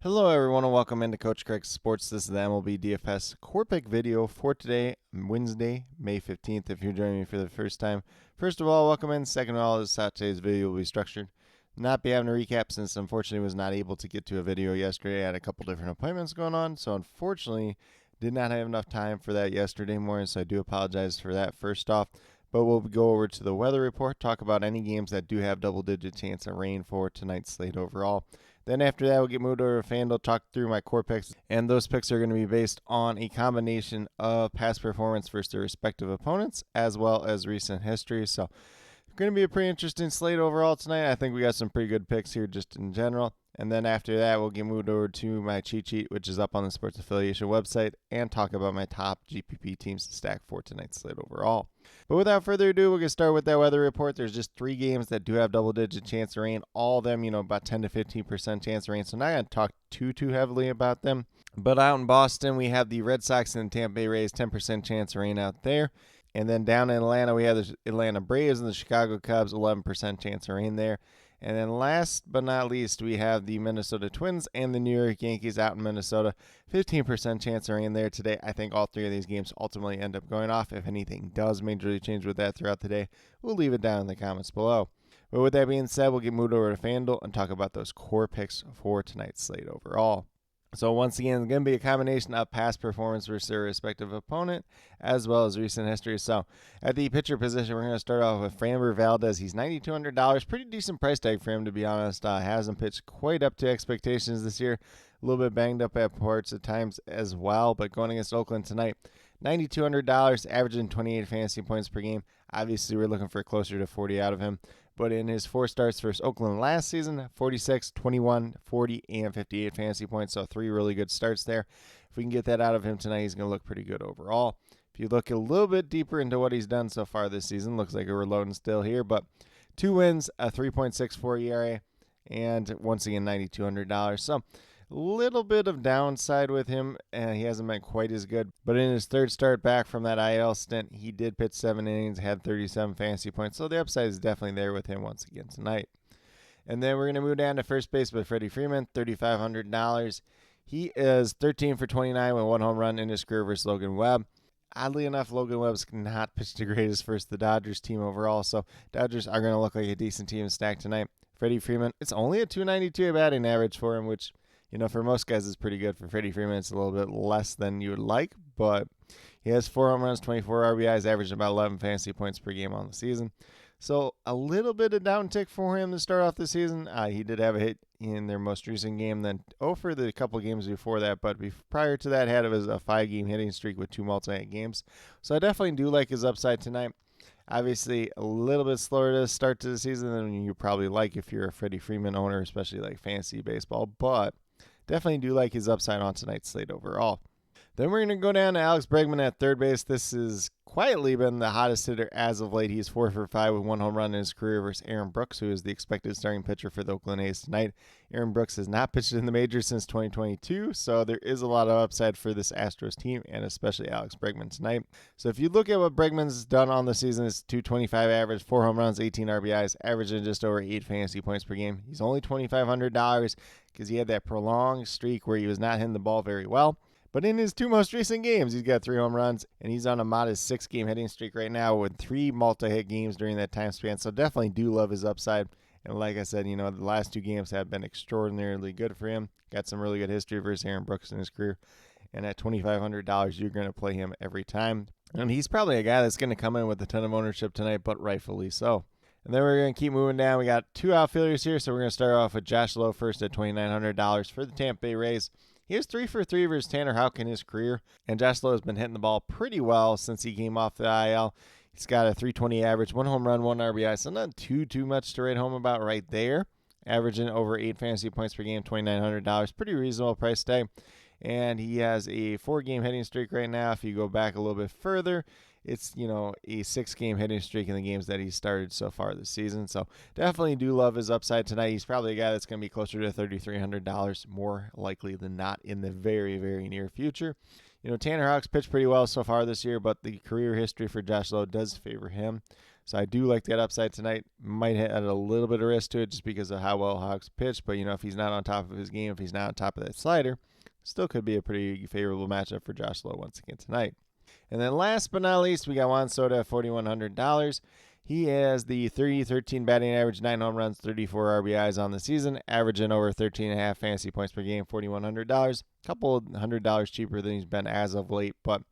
Hello everyone and welcome into Coach Craig's Sports. This is the MLB DFS Core Pick video for today, Wednesday, May 15th, if you're joining me for the first time. First of all, welcome in. Second of all, this is how today's video will be structured. Not be having a recap since unfortunately was not able to get to a video yesterday. I had a couple different appointments going on, so unfortunately did not have enough time for that yesterday morning, so I do apologize for that first off. But we'll go over to the weather report, talk about any games that do have double-digit chance of rain for tonight's slate overall. Then after that, we'll get moved over to FanDuel, talk through my core picks, and those picks are going to be based on a combination of past performance versus their respective opponents, as well as recent history. So it's going to be a pretty interesting slate overall tonight. I think we got some pretty good picks here just in general. And then after that, we'll get moved over to my cheat sheet, which is up on the Sports Affiliation website, and talk about my top GPP teams to stack for tonight's slate overall. But without further ado, we're going to start with that weather report. There's just 3 games that do have double-digit chance of rain. All of them, about 10 to 15% chance of rain. So I'm not going to talk too heavily about them. But out in Boston, we have the Red Sox and Tampa Bay Rays, 10% chance of rain out there. And then down in Atlanta, we have the Atlanta Braves and the Chicago Cubs, 11% chance of rain there. And then last but not least, we have the Minnesota Twins and the New York Yankees out in Minnesota. 15% chance of rain there today. I think all 3 of these games ultimately end up going off. If anything does majorly change with that throughout the day, we'll leave it down in the comments below. But with that being said, we'll get moved over to FanDuel and talk about those core picks for tonight's slate overall. So once again, it's going to be a combination of past performance versus their respective opponent, as well as recent history. So at the pitcher position, we're going to start off with Framber Valdez. He's $9,200. Pretty decent price tag for him, to be honest. Hasn't pitched quite up to expectations this year. A little bit banged up at parts at times as well, but going against Oakland tonight, $9,200, averaging 28 fantasy points per game. Obviously, we're looking for closer to 40 out of him. But in his 4 starts versus Oakland last season, 46, 21, 40, and 58 fantasy points. So 3 really good starts there. If we can get that out of him tonight, he's going to look pretty good overall. If you look a little bit deeper into what he's done so far this season, looks like we're loading still here. But 2 wins, a 3.64 ERA, and once again, $9,200. So a little bit of downside with him, and he hasn't been quite as good. But in his 3rd start back from that IL stint, he did pitch 7 innings, had 37 fantasy points. So the upside is definitely there with him once again tonight. And then we're going to move down to first base with Freddie Freeman, $3,500. He is 13 for 29 with 1 home run in his career versus Logan Webb. Oddly enough, Logan Webb's not pitched the greatest versus the Dodgers team overall, so Dodgers are going to look like a decent team to stack tonight. Freddie Freeman, it's only a .292 batting average for him, which for most guys, it's pretty good. For Freddie Freeman, it's a little bit less than you would like, but he has 4 home runs, 24 RBIs, averaging about 11 fantasy points per game on the season. So a little bit of downtick for him to start off the season. He did have a hit in their most recent game, then for the couple games before that, but prior to that, had it was a 5-game hitting streak with 2 multi-hit games. So I definitely do like his upside tonight. Obviously, a little bit slower to start to the season than you probably like if you're a Freddie Freeman owner, especially like fantasy baseball, but definitely do like his upside on tonight's slate overall. Then we're going to go down to Alex Bregman at third base. This has quietly been the hottest hitter as of late. He's 4 for 5 with 1 home run in his career versus Aaron Brooks, who is the expected starting pitcher for the Oakland A's tonight. Aaron Brooks has not pitched in the majors since 2022, so there is a lot of upside for this Astros team, and especially Alex Bregman tonight. So if you look at what Bregman's done on the season, it's .225 average, 4 home runs, 18 RBIs, averaging just over 8 fantasy points per game. He's only $2,500 because he had that prolonged streak where he was not hitting the ball very well. But in his 2 most recent games, he's got 3 home runs, and he's on a modest 6-game hitting streak right now with 3 multi-hit games during that time span. So definitely do love his upside. And like I said, the last 2 games have been extraordinarily good for him. Got some really good history versus Aaron Brooks in his career. And at $2,500, you're going to play him every time. And he's probably a guy that's going to come in with a ton of ownership tonight, but rightfully so. And then we're going to keep moving down. We got 2 outfielders here, so we're going to start off with Josh Lowe first at $2,900 for the Tampa Bay Rays. He is 3 for 3 versus Tanner Houck in his career, and Josh Lowe has been hitting the ball pretty well since he came off the IL. He's got a .320 average, 1 home run, 1 RBI, so not too much to write home about right there. Averaging over 8 fantasy points per game, $2,900, pretty reasonable price tag. And he has a 4-game hitting streak right now. If you go back a little bit further, it's, a 6-game hitting streak in the games that he started so far this season. So definitely do love his upside tonight. He's probably a guy that's going to be closer to $3,300 more likely than not in the very, very near future. Tanner Houck's pitched pretty well so far this year, but the career history for Josh Lowe does favor him. So I do like that upside tonight. Might add a little bit of risk to it just because of how well Hawks pitch. But, if he's not on top of his game, if he's not on top of that slider, still could be a pretty favorable matchup for Josh Lowe once again tonight. And then last but not least, we got Juan Soto at $4,100. He has the 30-13 batting average, 9 home runs, 34 RBIs on the season, averaging over 13.5 fantasy points per game, $4,100. A couple $100 cheaper than he's been as of late, but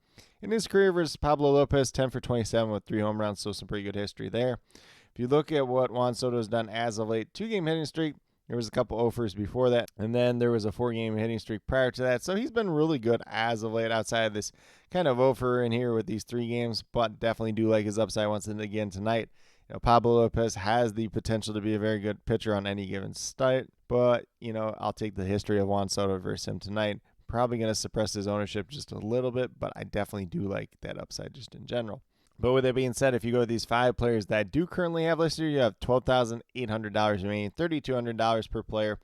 in his career versus Pablo Lopez, 10 for 27 with 3 home runs, so some pretty good history there. If you look at what Juan Soto has done as of late, 2-game hitting streak. There was a couple offers before that, and then there was a 4-game hitting streak prior to that. So he's been really good as of late outside of this kind of offer in here with these 3 games, but definitely do like his upside once again tonight. Pablo Lopez has the potential to be a very good pitcher on any given start, but, I'll take the history of Juan Soto versus him tonight. Probably going to suppress his ownership just a little bit, but I definitely do like that upside just in general. But with that being said, if you go with these 5 players that I do currently have listed, you have $12,800 remaining, $3,200 per player.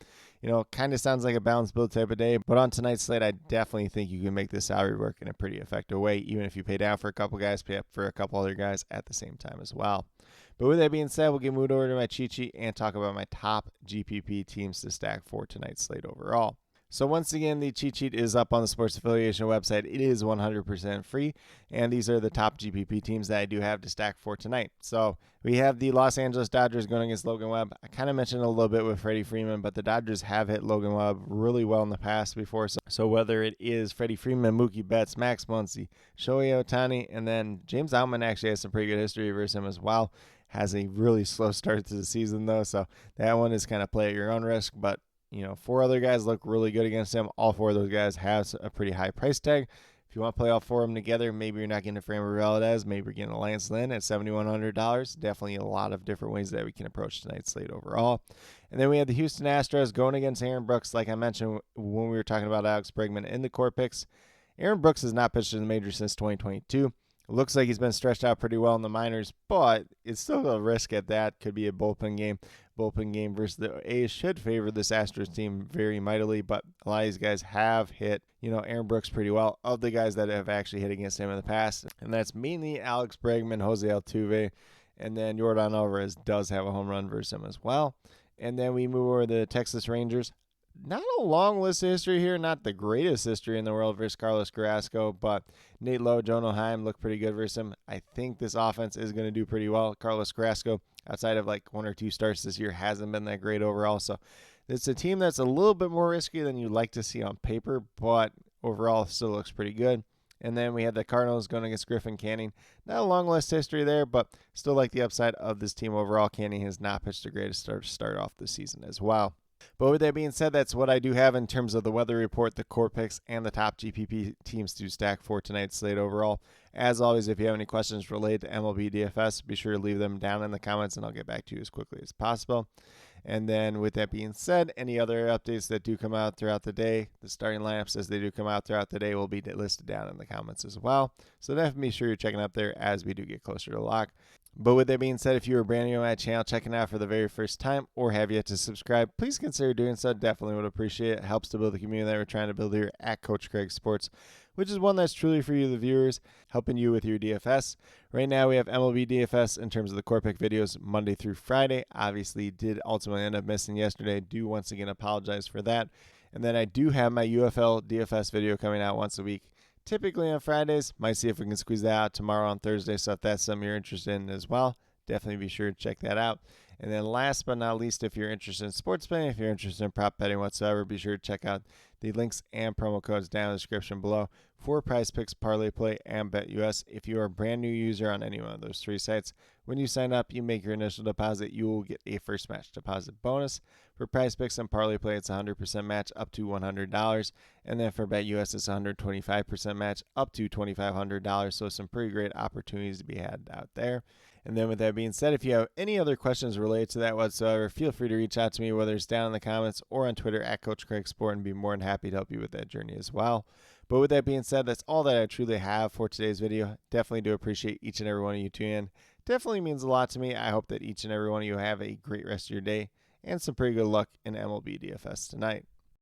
Kind of sounds like a balanced build type of day. But on tonight's slate, I definitely think you can make this salary work in a pretty effective way. Even if you pay down for a couple guys, pay up for a couple other guys at the same time as well. But with that being said, we'll get moved over to my cheat sheet and talk about my top GPP teams to stack for tonight's slate overall. So once again, the cheat sheet is up on the Sports Affiliation website. It is 100% free, and these are the top GPP teams that I do have to stack for tonight. So we have the Los Angeles Dodgers going against Logan Webb. I kind of mentioned a little bit with Freddie Freeman, but the Dodgers have hit Logan Webb really well in the past before. So whether it is Freddie Freeman, Mookie Betts, Max Muncy, Shohei Ohtani, and then James Outman actually has some pretty good history versus him as well. Has a really slow start to the season, though, so that one is kind of play at your own risk, but 4 other guys look really good against him. All 4 of those guys have a pretty high price tag. If you want to play all 4 of them together, maybe you're not getting a Framber Valdez, maybe you're getting a Lance Lynn at $7,100. Definitely a lot of different ways that we can approach tonight's slate overall. And then we have the Houston Astros going against Aaron Brooks, like I mentioned when we were talking about Alex Bregman in the core picks. Aaron Brooks has not pitched in the majors since 2022. It looks like he's been stretched out pretty well in the minors, but it's still a risk at that. Could be a bullpen game. Bullpen game versus the A's should favor this Astros team very mightily, but a lot of these guys have hit, Aaron Brooks pretty well of the guys that have actually hit against him in the past, and that's mainly Alex Bregman, Jose Altuve, and then Yordan Alvarez does have a home run versus him as well. And then we move over to the Texas Rangers. Not a long list of history here, not the greatest history in the world versus Carlos Carrasco, but Nate Lowe, Jonah Heim look pretty good versus him. I think this offense is going to do pretty well. Carlos Carrasco, outside of like 1 or 2 starts this year, hasn't been that great overall. So it's a team that's a little bit more risky than you'd like to see on paper, but overall still looks pretty good. And then we had the Cardinals going against Griffin Canning. Not a long list history there, but still like the upside of this team overall. Canning has not pitched the greatest start off the season as well. But with that being said, that's what I do have in terms of the weather report, the core picks, and the top GPP teams to stack for tonight's slate overall. As always, if you have any questions related to MLB DFS, be sure to leave them down in the comments, and I'll get back to you as quickly as possible. And then with that being said, any other updates that do come out throughout the day, the starting lineups as they do come out throughout the day will be listed down in the comments as well. So definitely be sure you're checking up there as we do get closer to lock. But with that being said, if you are brand new on my channel, checking out for the very first time, or have yet to subscribe, please consider doing so. Definitely would appreciate it. It helps to build the community that we're trying to build here at Coach Craig Sports, which is one that's truly for you, the viewers, helping you with your DFS. Right now, we have MLB DFS in terms of the core pick videos Monday through Friday. Obviously, did ultimately end up missing yesterday. I do once again apologize for that. And then I do have my UFL DFS video coming out once a week. Typically on Fridays. Might see if we can squeeze that out tomorrow on Thursday. So if that's something you're interested in as well, definitely be sure to check that out. And then last but not least, if you're interested in sports betting, if you're interested in prop betting whatsoever, be sure to check out the links and promo codes down in the description below for Prize Picks, Parlay Play, and BetUS. If you are a brand new user on any one of those 3 sites, when you sign up, you make your initial deposit, you will get a first match deposit bonus. For Prize Picks and Parlay Play, it's a 100% match up to $100. And then for BetUS, it's a 125% match up to $2,500. So some pretty great opportunities to be had out there. And then with that being said, if you have any other questions related to that whatsoever, feel free to reach out to me, whether it's down in the comments or on Twitter at Coach Craig Sport, and be more than happy to help you with that journey as well. But with that being said, that's all that I truly have for today's video. Definitely do appreciate each and every one of you tuning in. Definitely means a lot to me. I hope that each and every one of you have a great rest of your day and some pretty good luck in MLB DFS tonight.